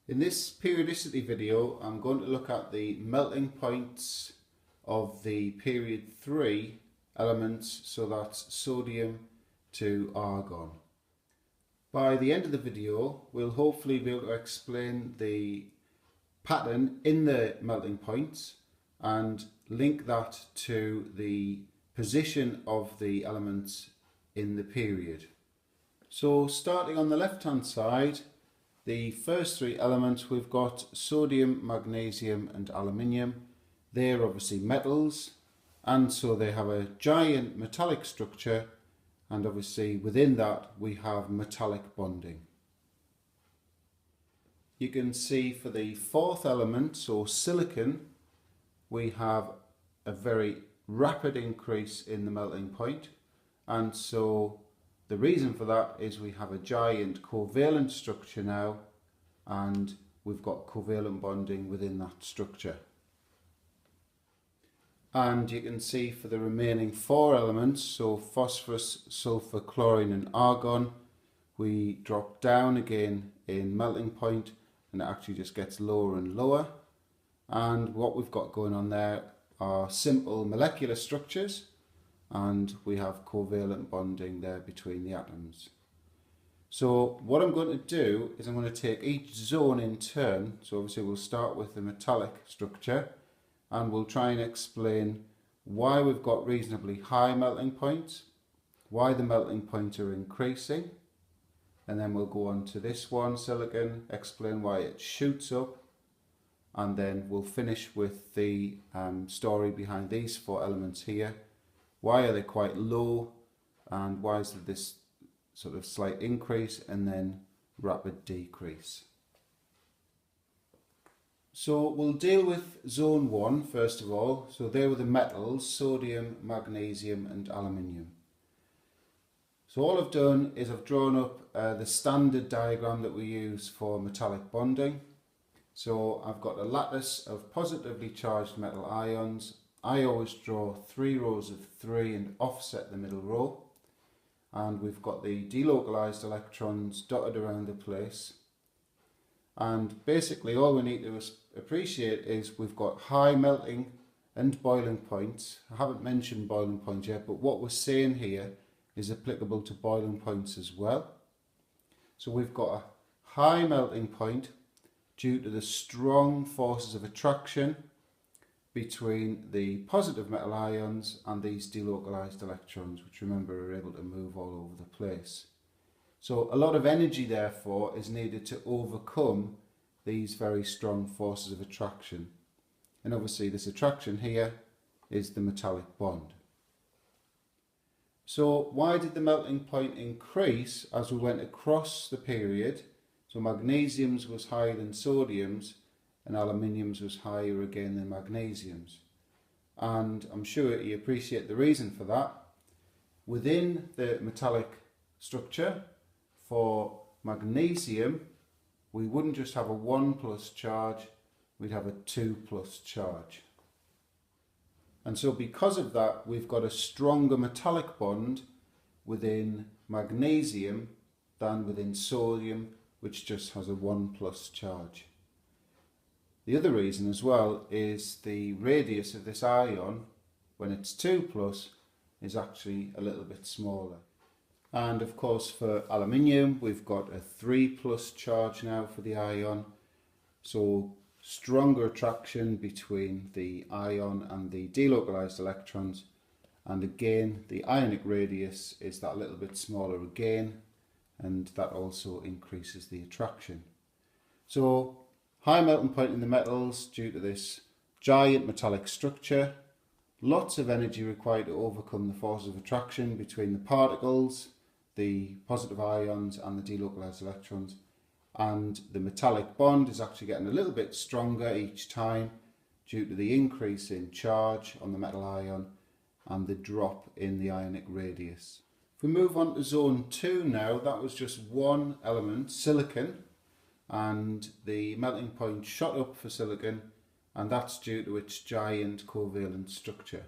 In this periodicity video, I'm going to look at the melting points of the period 3 elements, so that's sodium to argon. By the end of the video, we'll hopefully be able to explain the pattern in the melting points and link that to the position of the elements in the period. So starting on the left hand side, the first three elements, we've got sodium, magnesium and aluminium. They're obviously metals, and so they have a giant metallic structure, and obviously within that we have metallic bonding. You can see for the fourth element, so silicon, we have a very rapid increase in the melting point, and so the reason for that is we have a giant covalent structure now, and we've got covalent bonding within that structure. And you can see for the remaining four elements, so phosphorus, sulfur, chlorine and argon, we drop down again in melting point, and it actually just gets lower and lower. And what we've got going on there are simple molecular structures, and we have covalent bonding there between the atoms. So what I'm going to do is I'm going to take each zone in turn. So obviously we'll start with the metallic structure, and we'll try and explain why we've got reasonably high melting points, why the melting points are increasing, and then we'll go on to this one, silicon, explain why it shoots up, and then we'll finish with the story behind these four elements here. Why are they quite low, and why is there this sort of slight increase and then rapid decrease? So we'll deal with zone 1 first of all. So there were the metals, sodium, magnesium and aluminium. So all I've done is I've drawn up the standard diagram that we use for metallic bonding. So I've got a lattice of positively charged metal ions. I always draw 3 rows of 3 and offset the middle row. And we've got the delocalized electrons dotted around the place. And basically all we need to appreciate is we've got high melting and boiling points. I haven't mentioned boiling points yet, but what we're saying here is applicable to boiling points as well. So we've got a high melting point due to the strong forces of attraction between the positive metal ions and these delocalized electrons, which remember are able to move all over the place. So a lot of energy therefore is needed to overcome these very strong forces of attraction. And obviously this attraction here is the metallic bond. So why did the melting point increase as we went across the period? So magnesium's was higher than sodium's, and aluminium's was higher again than magnesium's. And I'm sure you appreciate the reason for that. Within the metallic structure, for magnesium, we wouldn't just have a 1+ charge, we'd have a 2+ charge. And so because of that, we've got a stronger metallic bond within magnesium than within sodium, which just has a 1+ charge. The other reason as well is the radius of this ion, when it's 2+, is actually a little bit smaller. And of course for aluminium, we've got a 3+ charge now for the ion. So stronger attraction between the ion and the delocalized electrons. And again, the ionic radius is that little bit smaller again, and that also increases the attraction. So high melting point in the metals due to this giant metallic structure. Lots of energy required to overcome the forces of attraction between the particles, the positive ions and the delocalized electrons. And the metallic bond is actually getting a little bit stronger each time due to the increase in charge on the metal ion and the drop in the ionic radius. If we move on to zone 2 now, that was just one element, silicon. And the melting point shot up for silicon, and that's due to its giant covalent structure.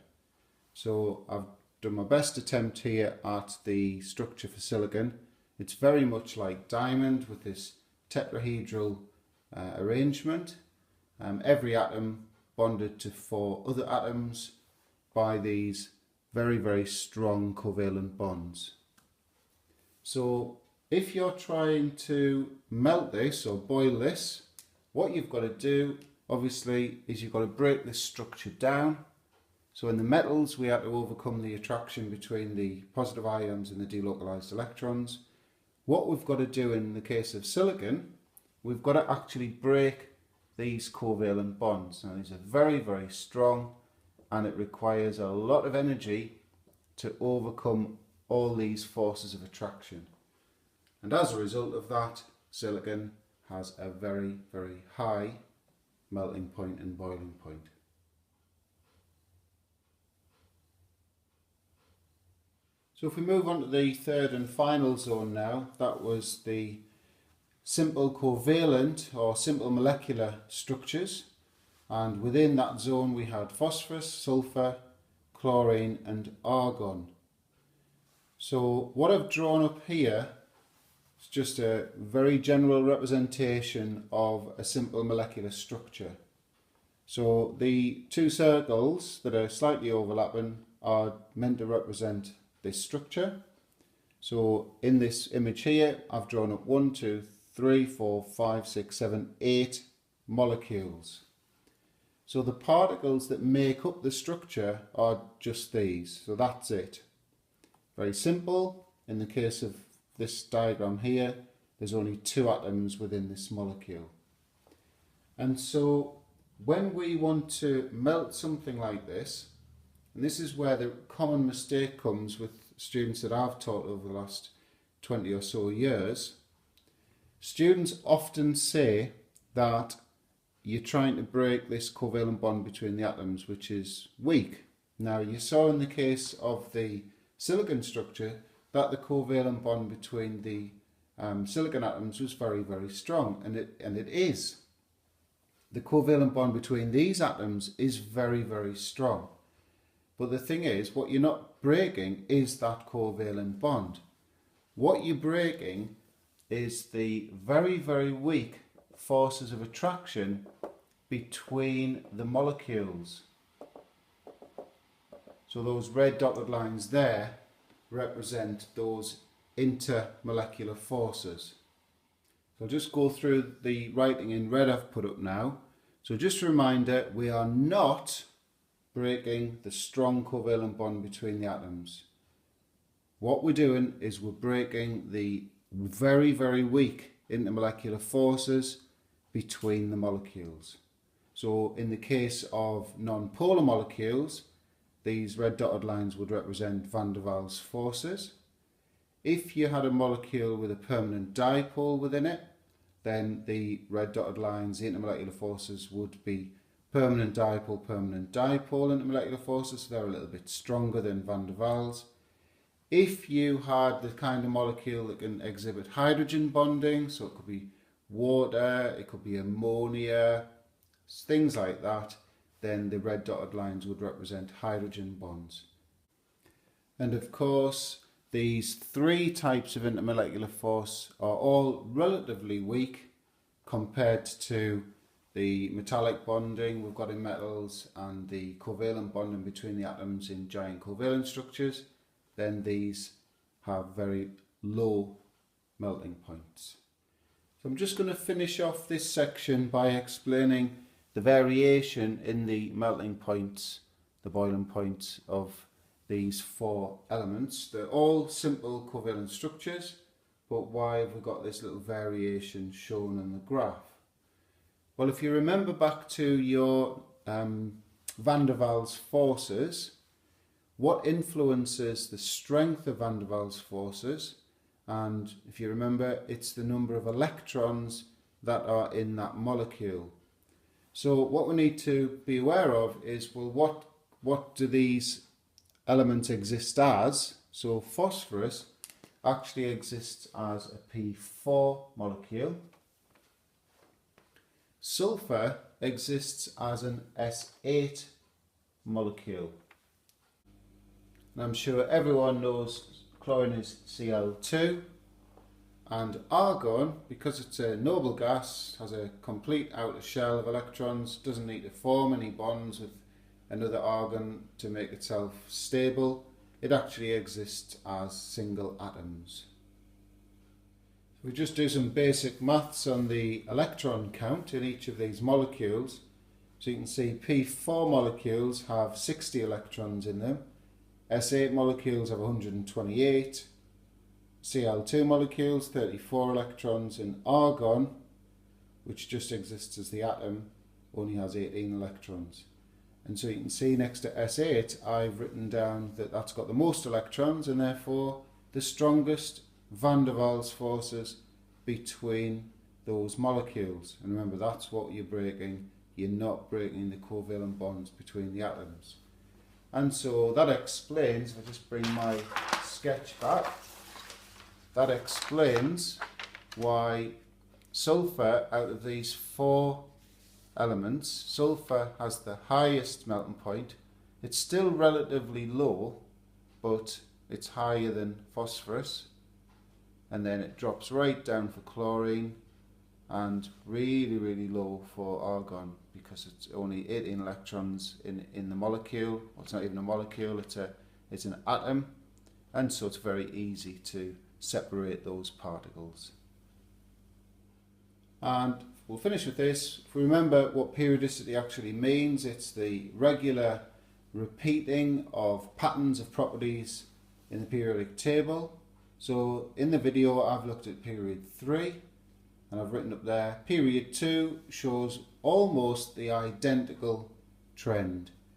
So I've done my best attempt here at the structure for silicon. It's very much like diamond with this tetrahedral arrangement. Every atom bonded to 4 other atoms by these very, very strong covalent bonds. So if you're trying to melt this or boil this, what you've got to do obviously is you've got to break this structure down. So in the metals we have to overcome the attraction between the positive ions and the delocalized electrons. What we've got to do in the case of silicon, we've got to actually break these covalent bonds. Now these are very, very strong, and it requires a lot of energy to overcome all these forces of attraction. And as a result of that, silicon has a very, very high melting point and boiling point. So if we move on to the third and final zone now, that was the simple covalent or simple molecular structures, and within that zone we had phosphorus, sulfur, chlorine and argon. So what I've drawn up here is just a very general representation of a simple molecular structure. So the 2 circles that are slightly overlapping are meant to represent this structure. So in this image here I've drawn up 1, 2, 3, 4, 5, 6, 7, 8 molecules. So the particles that make up the structure are just these. So that's it. Very simple. In the case of this diagram here, there's only 2 atoms within this molecule. And so when we want to melt something like this, and this is where the common mistake comes with students that I've taught over the last 20 or so years, students often say that you're trying to break this covalent bond between the atoms, which is weak. Now you saw in the case of the silicon structure that the covalent bond between the silicon atoms was very, very strong, and it is. The covalent bond between these atoms is very, very strong. But the thing is, what you're not breaking is that covalent bond. What you're breaking is the very, very weak forces of attraction between the molecules. So those red dotted lines there represent those intermolecular forces. So I'll just go through the writing in red I've put up now. So just a reminder, we are not breaking the strong covalent bond between the atoms. What we're doing is we're breaking the very, very weak intermolecular forces between the molecules. So in the case of non-polar molecules, these red dotted lines would represent van der Waals forces. If you had a molecule with a permanent dipole within it, then the red dotted lines, the intermolecular forces, would be permanent dipole intermolecular forces, so they're a little bit stronger than van der Waals. If you had the kind of molecule that can exhibit hydrogen bonding, so it could be water, it could be ammonia, things like that, then the red dotted lines would represent hydrogen bonds. And of course, these 3 types of intermolecular force are all relatively weak compared to the metallic bonding we've got in metals and the covalent bonding between the atoms in giant covalent structures. Then these have very low melting points. So I'm just going to finish off this section by explaining the variation in the melting points, the boiling points of these 4 elements. They're all simple covalent structures, but why have we got this little variation shown in the graph? Well, if you remember back to your van der Waals forces, what influences the strength of van der Waals forces? And if you remember, it's the number of electrons that are in that molecule. So what we need to be aware of is, well, what do these elements exist as? So phosphorus actually exists as a P4 molecule. Sulfur exists as an S8 molecule. And I'm sure everyone knows chlorine is Cl2, And argon, because it's a noble gas, has a complete outer shell of electrons, doesn't need to form any bonds with another argon to make itself stable. It actually exists as single atoms. We just do some basic maths on the electron count in each of these molecules. So you can see P4 molecules have 60 electrons in them, S8 molecules have 128, Cl2 molecules 34 electrons, and argon, which just exists as the atom, only has 18 electrons. And so you can see next to S8 I've written down that that's got the most electrons and therefore the strongest van der Waals forces between those molecules. And remember, that's what you're breaking. You're not breaking the covalent bonds between the atoms. And so that explains, I'll just bring my sketch back, that explains why sulfur, out of these four elements, sulfur has the highest melting point. It's still relatively low, but it's higher than phosphorus. And then it drops right down for chlorine and really, really low for argon because it's only 18 electrons in the molecule. Well, it's not even a molecule, it's an atom, and so it's very easy to separate those particles. And we'll finish with this. If we remember what periodicity actually means, it's the regular repeating of patterns of properties in the periodic table. So in the video I've looked at period 3 and I've written up there, period 2 shows almost the identical trend.